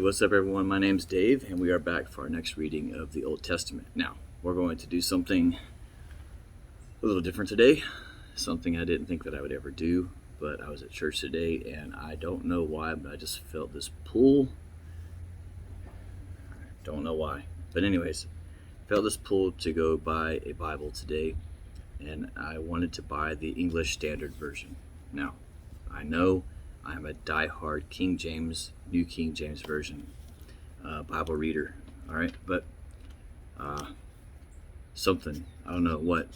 What's up, everyone? My name's Dave, and we are back for our next reading of the Old Testament. Now, we're going to do something a little different today, something I didn't think that I would ever do, but I was at church today, and I don't know why, but I just felt this pull. Don't know why. But anyways, felt this pull to go buy a Bible today, and I wanted to buy the English Standard Version. Now, I know I'm a die-hard New King James Version Bible reader, all right? But something, I don't know what,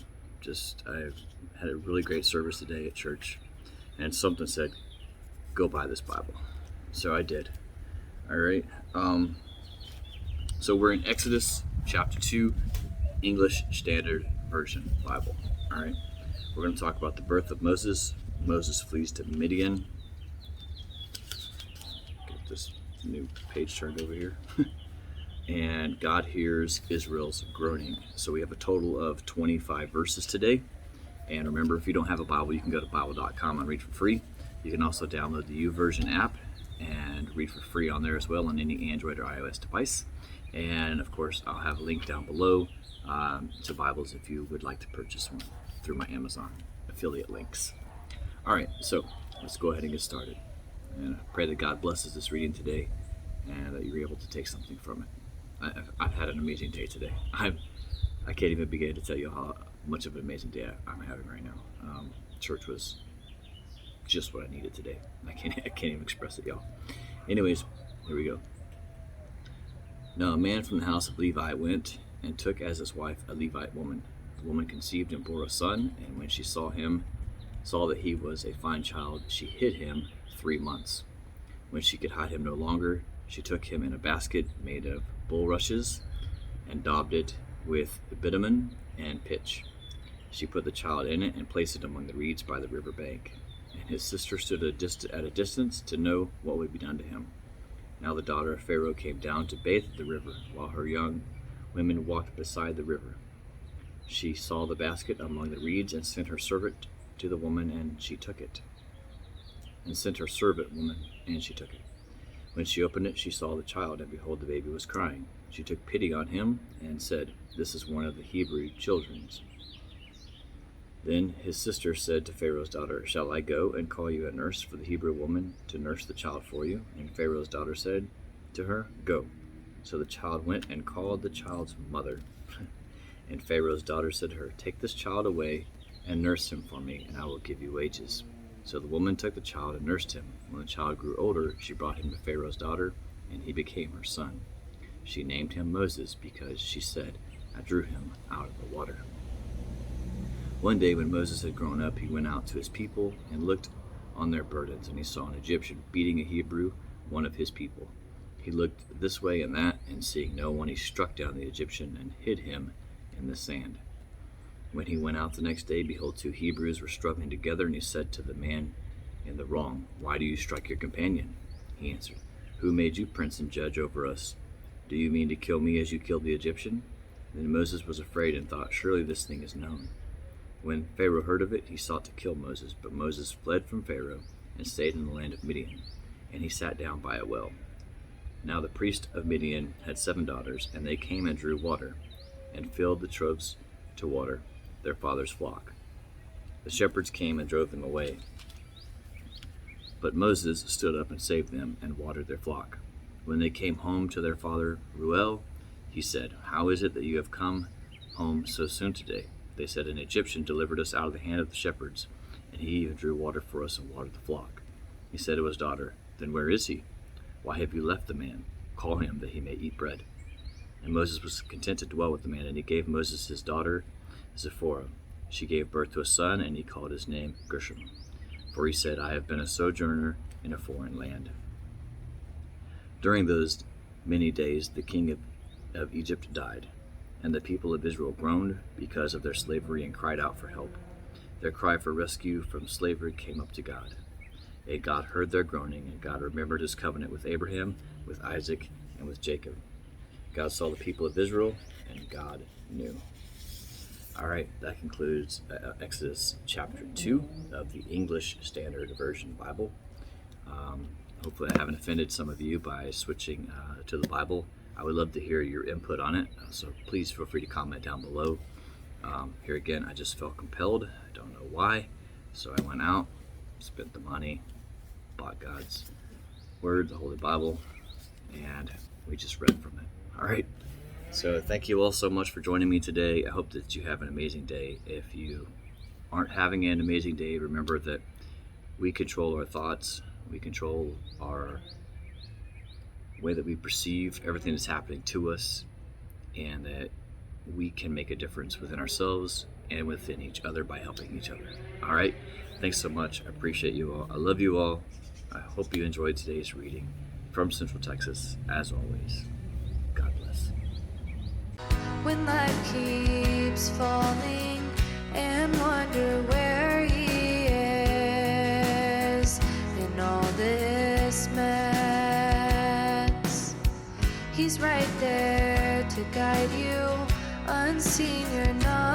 I had a really great service today at church, and something said, go buy this Bible. So I did, all right? So we're in Exodus chapter 2, English Standard Version Bible, all right? We're going to talk about the birth of Moses. Moses flees to Midian. Get this new page turned over here. And God hears Israel's groaning. So we have a total of 25 verses today. And remember, if you don't have a Bible, you can go to Bible.com and read for free. You can also download the YouVersion app and read for free on there as well on any Android or iOS device. And of course, I'll have a link down below to Bibles if you would like to purchase one through my Amazon affiliate links. All right, so let's go ahead and get started. And I pray that God blesses this reading today and that you're able to take something from it. I've had an amazing day today. I can't even begin to tell you how much of an amazing day I'm having right now. Church was just what I needed today. I can't even express it, y'all. Anyways, here we go. Now a man from the house of Levi went and took as his wife a Levite woman. The woman conceived and bore a son, and when she saw that he was a fine child, she hid him 3 months. When she could hide him no longer, she took him in a basket made of bulrushes and daubed it with bitumen and pitch. She put the child in it and placed it among the reeds by the river bank. And his sister stood at a distance to know what would be done to him. Now the daughter of Pharaoh came down to bathe at the river, while her young women walked beside the river. She saw the basket among the reeds and sent her servant to the woman, and she took it. And sent her servant woman, and she took it. When she opened it, she saw the child, and behold, the baby was crying. She took pity on him, and said, "This is one of the Hebrew children's." Then his sister said to Pharaoh's daughter, "Shall I go and call you a nurse for the Hebrew woman to nurse the child for you?" And Pharaoh's daughter said to her, "Go." So the child went and called the child's mother. And Pharaoh's daughter said to her, "Take this child away and nurse him for me, and I will give you wages." So the woman took the child and nursed him. When the child grew older, she brought him to Pharaoh's daughter, and he became her son. She named him Moses because she said, "I drew him out of the water." One day when Moses had grown up, he went out to his people and looked on their burdens, and he saw an Egyptian beating a Hebrew, one of his people. He looked this way and that, and seeing no one, he struck down the Egyptian and hid him in the sand. When he went out the next day, behold, 2 Hebrews were struggling together, and he said to the man in the wrong, "Why do you strike your companion?" He answered, "Who made you prince and judge over us? Do you mean to kill me as you killed the Egyptian?" Then Moses was afraid and thought, "Surely this thing is known." When Pharaoh heard of it, he sought to kill Moses, but Moses fled from Pharaoh and stayed in the land of Midian, and he sat down by a well. Now the priest of Midian had 7 daughters, and they came and drew water, and filled the troughs to water their father's flock. The shepherds came and drove them away. But Moses stood up and saved them, and watered their flock. When they came home to their father Reuel, he said, "How is it that you have come home so soon today?" They said, "An Egyptian delivered us out of the hand of the shepherds, and he even drew water for us and watered the flock." He said to his daughter, "Then where is he? Why have you left the man? Call him, that he may eat bread." And Moses was content to dwell with the man, and he gave Moses his daughter Zipporah. She gave birth to a son, and he called his name Gershom. For he said, "I have been a sojourner in a foreign land." During those many days the king of Egypt died, and the people of Israel groaned because of their slavery and cried out for help. Their cry for rescue from slavery came up to God. And God heard their groaning, and God remembered his covenant with Abraham, with Isaac, and with Jacob. God saw the people of Israel, and God knew. All right, that concludes Exodus chapter 2 of the English Standard Version Bible. Hopefully I haven't offended some of you by switching to the Bible. I would love to hear your input on it, so please feel free to comment down below. Here again, I just felt compelled. I don't know why. So I went out, spent the money, bought God's Word, the Holy Bible, and we just read from it. All right. So thank you all so much for joining me today. I hope that you have an amazing day. If you aren't having an amazing day, remember that we control our thoughts. We control our way that we perceive everything that's happening to us, and that we can make a difference within ourselves and within each other by helping each other. All right. Thanks so much. I appreciate you all. I love you all. I hope you enjoyed today's reading from Central Texas. As always, God bless. When life keeps falling and wonder where he is in all this mess, he's right there to guide you. Unseen, you're not